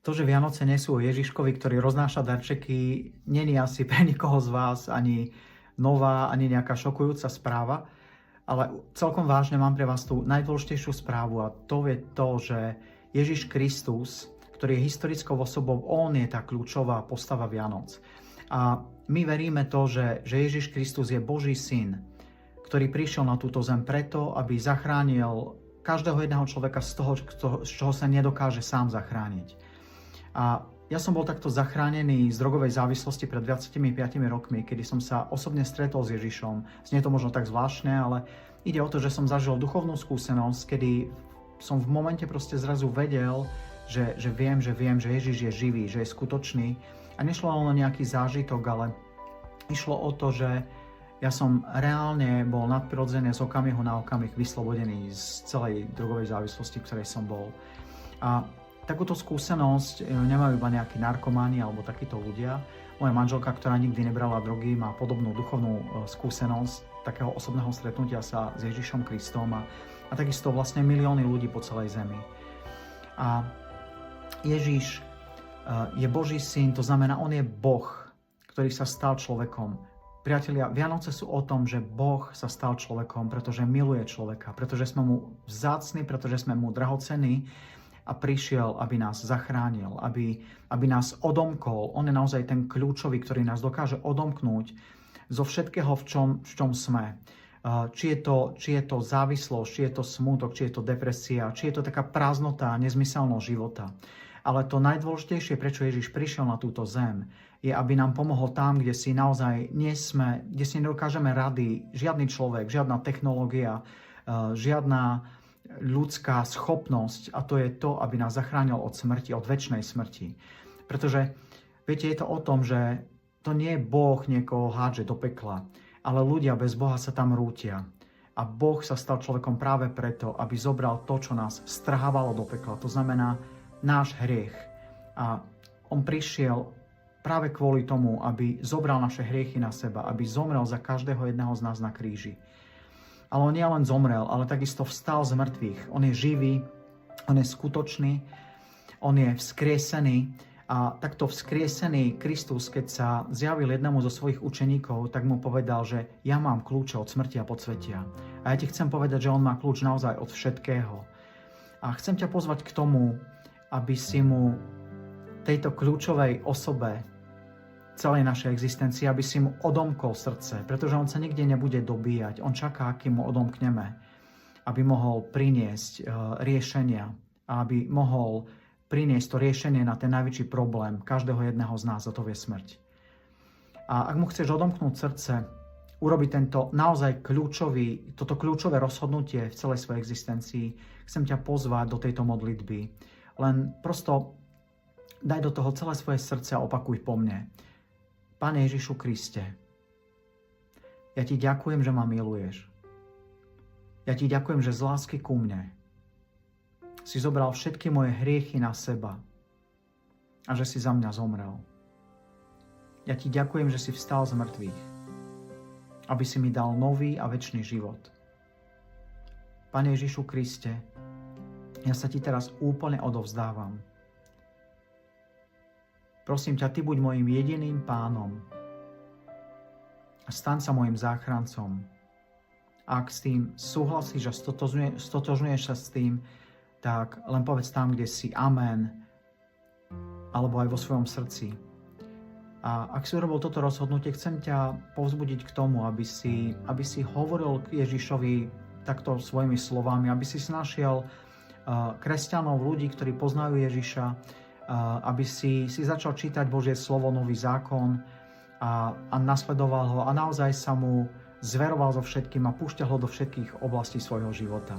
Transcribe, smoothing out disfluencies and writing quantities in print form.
To, že Vianoce nie sú o Ježiškovi, ktorý roznáša darčeky, není asi pre nikoho z vás ani nová, ani nejaká šokujúca správa, ale celkom vážne mám pre vás tú najdôležitejšiu správu a to je to, že Ježiš Kristus, ktorý je historickou osobou, on je tá kľúčová postava Vianoc. A my veríme to, že Ježiš Kristus je Boží syn, ktorý prišiel na túto zem preto, aby zachránil každého jedného človeka z toho, z čoho sa nedokáže sám zachrániť. A ja som bol takto zachránený z drogovej závislosti pred 25 rokmi, kedy som sa osobne stretol s Ježišom. Znie to možno tak zvláštne, ale ide o to, že som zažil duchovnú skúsenosť, kedy som v momente proste zrazu vedel, že viem, že Ježiš je živý, že je skutočný. A nešlo len o nejaký zážitok, ale išlo o to, že ja som reálne bol nadprirodzene z okamihu na okamih vyslobodený z celej drogovej závislosti, v ktorej som bol. A takúto skúsenosť nemajú iba nejakí narkomani alebo takíto ľudia. Moja manželka, ktorá nikdy nebrala drogy, má podobnú duchovnú skúsenosť takého osobného stretnutia sa s Ježišom Kristom a takisto vlastne milióny ľudí po celej zemi. A Ježiš je Boží syn, to znamená, on je Boh, ktorý sa stal človekom. Priatelia, Vianoce sú o tom, že Boh sa stal človekom, pretože miluje človeka, pretože sme mu vzácni, pretože sme mu drahocenní a prišiel, aby nás zachránil, aby nás odomkol. On je naozaj ten kľúčový, ktorý nás dokáže odomknúť zo všetkého, v čom sme. Či je to závislosť, či je to smútok, či je to depresia, či je to taká prázdnota a nezmyselnosť života. Ale to najdôležitejšie, prečo Ježiš prišiel na túto zem, je, aby nám pomohol tam, kde si naozaj kde si nedokážeme rady, žiadny človek, žiadna technológia, žiadna ľudská schopnosť, a to je to, aby nás zachránil od smrti, od večnej smrti. Pretože, viete, je to o tom, že to nie je Boh niekoho hádže do pekla, ale ľudia bez Boha sa tam rútia. A Boh sa stal človekom práve preto, aby zobral to, čo nás strhávalo do pekla. To znamená náš hriech. A on prišiel práve kvôli tomu, aby zobral naše hriechy na seba, aby zomrel za každého jedného z nás na kríži. Ale on nie len zomrel, ale takisto vstal z mŕtvych. On je živý, on je skutočný, on je vzkriesený. A takto vzkriesený Kristus, keď sa zjavil jednému zo svojich učeníkov, tak mu povedal, že ja mám kľúče od smrti a podsvetia. A ja ti chcem povedať, že on má kľúč naozaj od všetkého. A chcem ťa pozvať k tomu, aby si mu tejto kľúčovej osobe celej našej existencie, aby si mu odomkol srdce, pretože on sa nikde nebude dobíjať. On čaká, kým mu odomkneme, aby mohol priniesť riešenia a aby mohol priniesť to riešenie na ten najväčší problém každého jedného z nás, a to je smrť. A ak mu chceš odomknúť srdce, urobiť toto kľúčové rozhodnutie v celej svojej existencii, chcem ťa pozvať do tejto modlitby. Len prosto daj do toho celé svoje srdce a opakuj po mne. Pane Ježišu Kriste, ja ti ďakujem, že ma miluješ. Ja ti ďakujem, že z lásky ku mne si zobral všetky moje hriechy na seba a že si za mňa zomrel. Ja ti ďakujem, že si vstal z mŕtvych, aby si mi dal nový a večný život. Pane Ježišu Kriste, ja sa ti teraz úplne odovzdávam. Prosím ťa, ty buď mojim jediným pánom a staň sa mojim záchrancom. Ak s tým súhlasíš a stotožňuješ sa s tým, tak len povedz tam, kde si amen, alebo aj vo svojom srdci. A ak si urobil toto rozhodnutie, chcem ťa povzbudiť k tomu, aby si hovoril k Ježišovi takto svojimi slovami, aby si našiel kresťanov, ľudí, ktorí poznajú Ježiša, aby si začal čítať Božie slovo, Nový zákon a nasledoval ho a naozaj sa mu zveroval so všetkým a púšťal ho do všetkých oblastí svojho života.